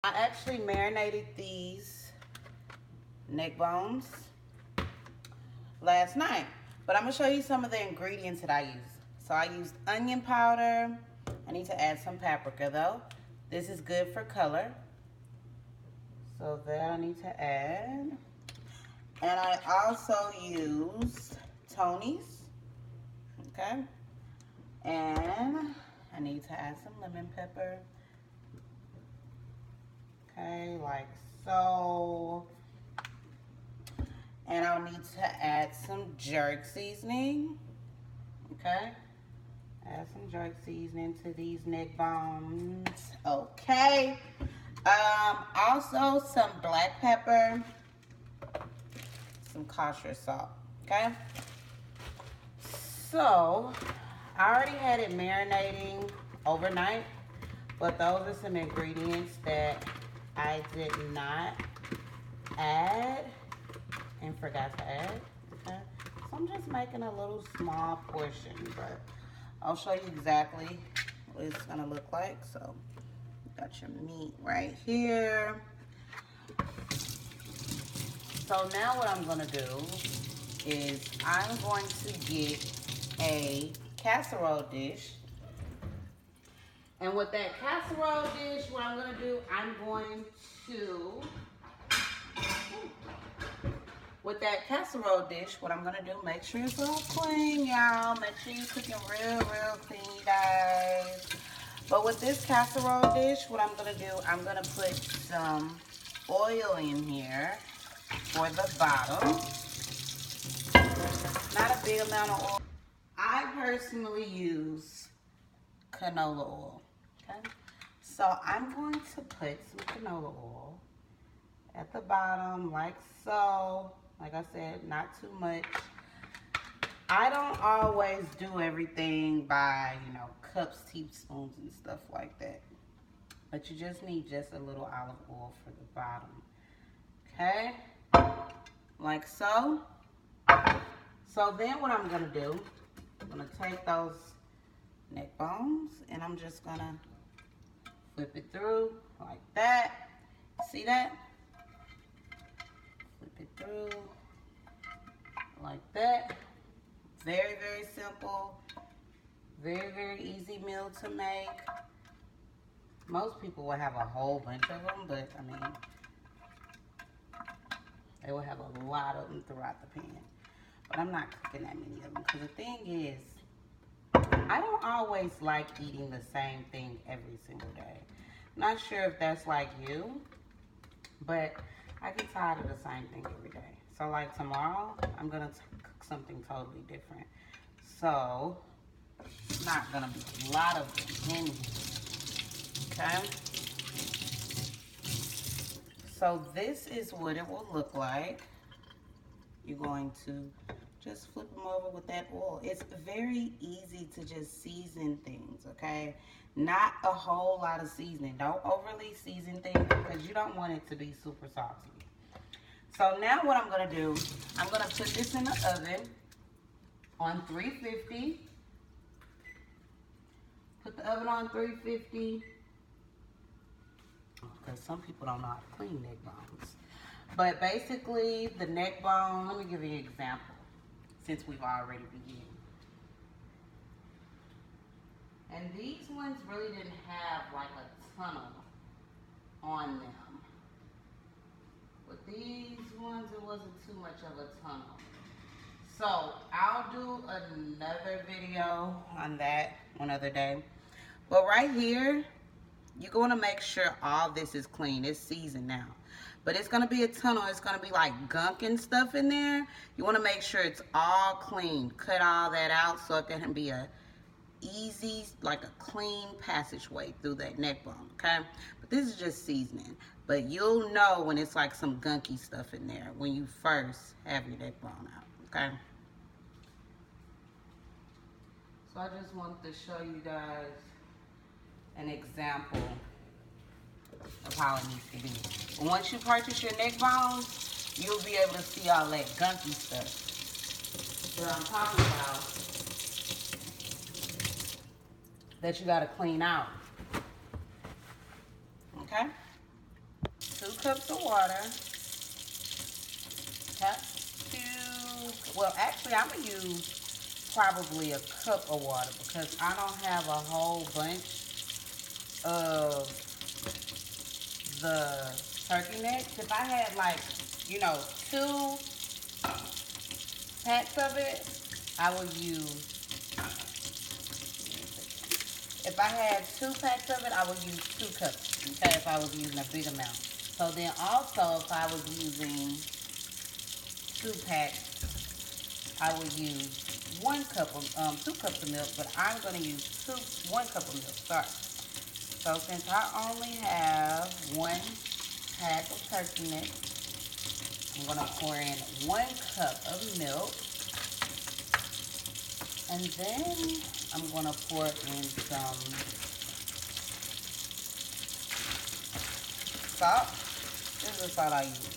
I actually marinated these neck bones last night, but I'm gonna show you some of the ingredients that I use. So I used onion powder. I need to add some paprika though. This is good for color. So that I need to add. And I also used Tony's, okay? And I need to add some lemon pepper. Okay, like so. And I'll need to add some jerk seasoning. Okay. Add some jerk seasoning to these neck bones. Okay. Also some black pepper, some kosher salt. Okay. So I already had it marinating overnight, but those are some ingredients that I did not add and forgot to add. Okay. So I'm just making a little small portion, but I'll show you exactly what it's gonna look like. So you got your meat right here. So now what I'm gonna do is I'm going to get a casserole dish. And with that casserole dish, what I'm gonna do, I'm going to, with that casserole dish, what I'm gonna do, make sure it's all clean, y'all. Make sure you're cooking real clean, you guys. But with this casserole dish, what I'm gonna do, I'm gonna put some oil in here for the bottom. Not a big amount of oil. I personally use canola oil, okay? So I'm going to put some canola oil at the bottom, like so. Like I said, not too much. I don't always do everything by, cups, teaspoons, and stuff like that. But you just need just a little olive oil for the bottom. Okay? Like so. So then what I'm going to do, I'm going to take those neck bones and I'm just going to flip it through like that. See that? Flip it through like that. Very simple. Very easy meal to make. Most people will have a whole bunch of them, but I mean, they will have a lot of them throughout the pan. But I'm not cooking that many of them because the thing is, I don't always like eating the same thing every single day. Not sure if that's like you, but I get tired of the same thing every day. So like tomorrow, I'm gonna cook something totally different. So it's not gonna be a lot of them in here, okay? So this is what it will look like. You're going to just flip them over with that oil. It's very easy to just season things, okay? Not a whole lot of seasoning. Don't overly season things because you don't want it to be super salty. So now what I'm gonna do, I'm gonna put this in the oven on 350. Put the oven on 350. Because some people don't know how to clean neck bones. But basically, the neck bone, let me give you an example, since we've already begun. And these ones really didn't have like a tunnel on them. But these ones, it wasn't too much of a tunnel. So I'll do another video on that another day. But right here, you're going to make sure all this is clean. It's seasoned now. But it's going to be a tunnel. It's going to be like gunk and stuff in there. You want to make sure it's all clean. Cut all that out so it can be a easy, like a clean passageway through that neck bone, okay? But this is just seasoning. But you'll know when it's like some gunky stuff in there when you first have your neck bone out, okay? So I just wanted to show you guys an example of how it needs to be. And once you purchase your neck bones, you'll be able to see all that gunky stuff that I'm talking about that you gotta clean out. Okay? cups of water. Have to, well, actually, I'm going to use probably a cup of water because I don't have a whole bunch of the turkey necks. If I had like, you know, 2 packs of it, I would use, if I had 2 packs of it, I would use 2 cups, okay, if I was using a big amount. So then also, if I was using 2 packs, I would use 1 cup of, 2 cups of milk, but I'm going to use 1 cup of milk, sorry. So since I only have 1 pack of turkey necks, I'm going to pour in 1 cup of milk. And then I'm going to pour in some salt. This is the salt I use.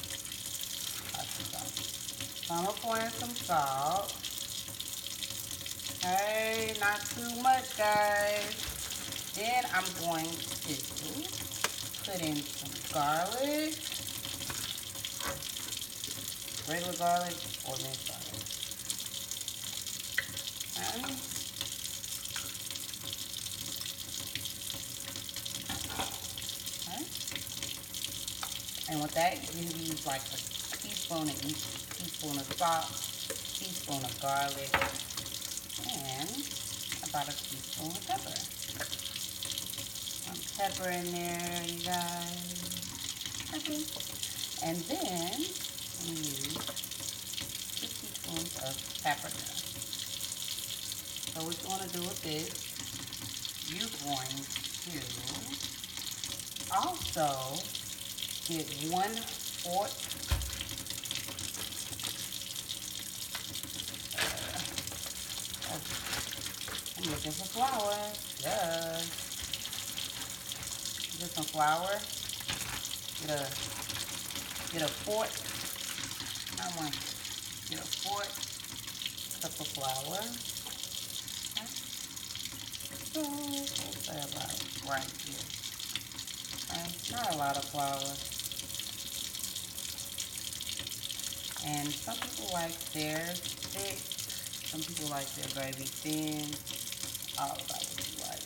So I'm going to pour in some salt. Hey, not too much, guys. Then I'm going to put in some garlic. Regular garlic or minced garlic. Okay. And with that, you can use like a teaspoon of each, teaspoon of salt, teaspoon of garlic, and about a teaspoon of pepper. Some pepper in there, you guys. Okay. And then we use 2 teaspoons of paprika. So what you want to do with this, you're going to also get 1/4 I'm looking for flour. Duh. Get some flour. Get a 4th. Not 1. Get a 4th cup of flour. Okay. So we'll say about right here. Okay. Not a lot of flour. And some people like theirs thick. Some people like their gravy thin. All about what you like.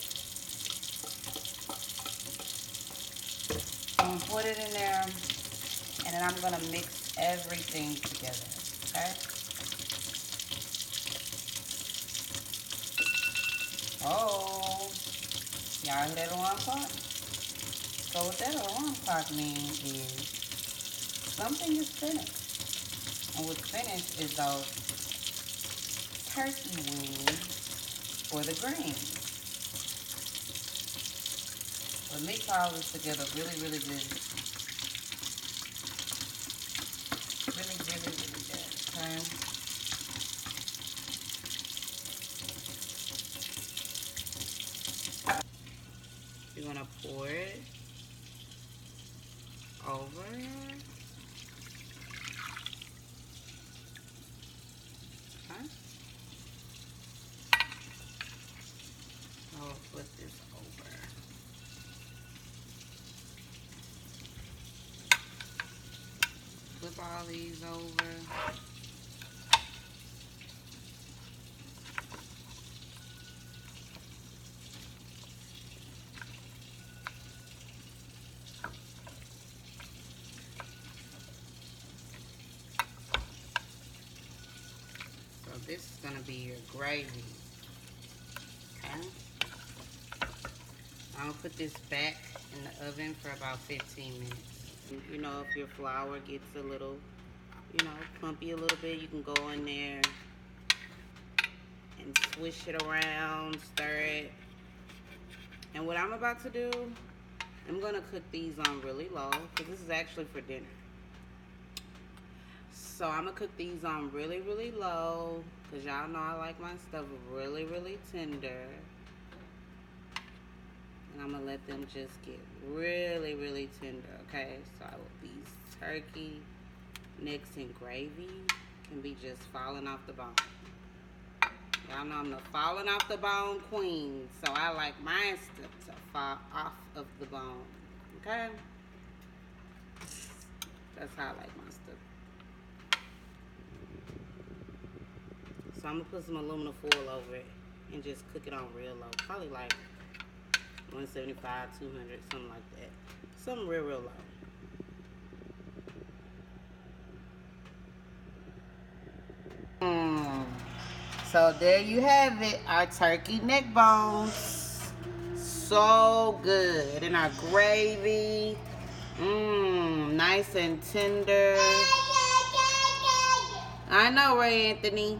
I'm gonna put it in there, and then I'm gonna mix everything together. Okay. Oh, y'all hear that alarm clock? So what that alarm clock means is something is finished. And what's finished is those turkey wings for the greens. But mix all this together really, really good. Really, really, really good. Okay. You're gonna pour it over. Okay. I'll put this over. Flip all these over. So this is gonna be your gravy. Okay. I'm gonna put this back in the oven for about 15 minutes. You know, if your flour gets a little, you know, clumpy a little bit, you can go in there and swish it around, stir it. And what I'm about to do, I'm gonna cook these on really low because this is actually for dinner. So I'm gonna cook these on really, really low because y'all know I like my stuff really, really tender. And I'm gonna let them just get really, really tender, okay? So these turkey necks and gravy can be just falling off the bone. Y'all know I'm the falling off the bone queen, so I like my stuff to fall off of the bone, okay? That's how I like my stuff. So I'm gonna put some aluminum foil over it and just cook it on real low. Probably like 175, 200, something like that. Something real low. So there you have it, our turkey neck bones. So good. And our gravy. Nice and tender. I know, Ray Anthony.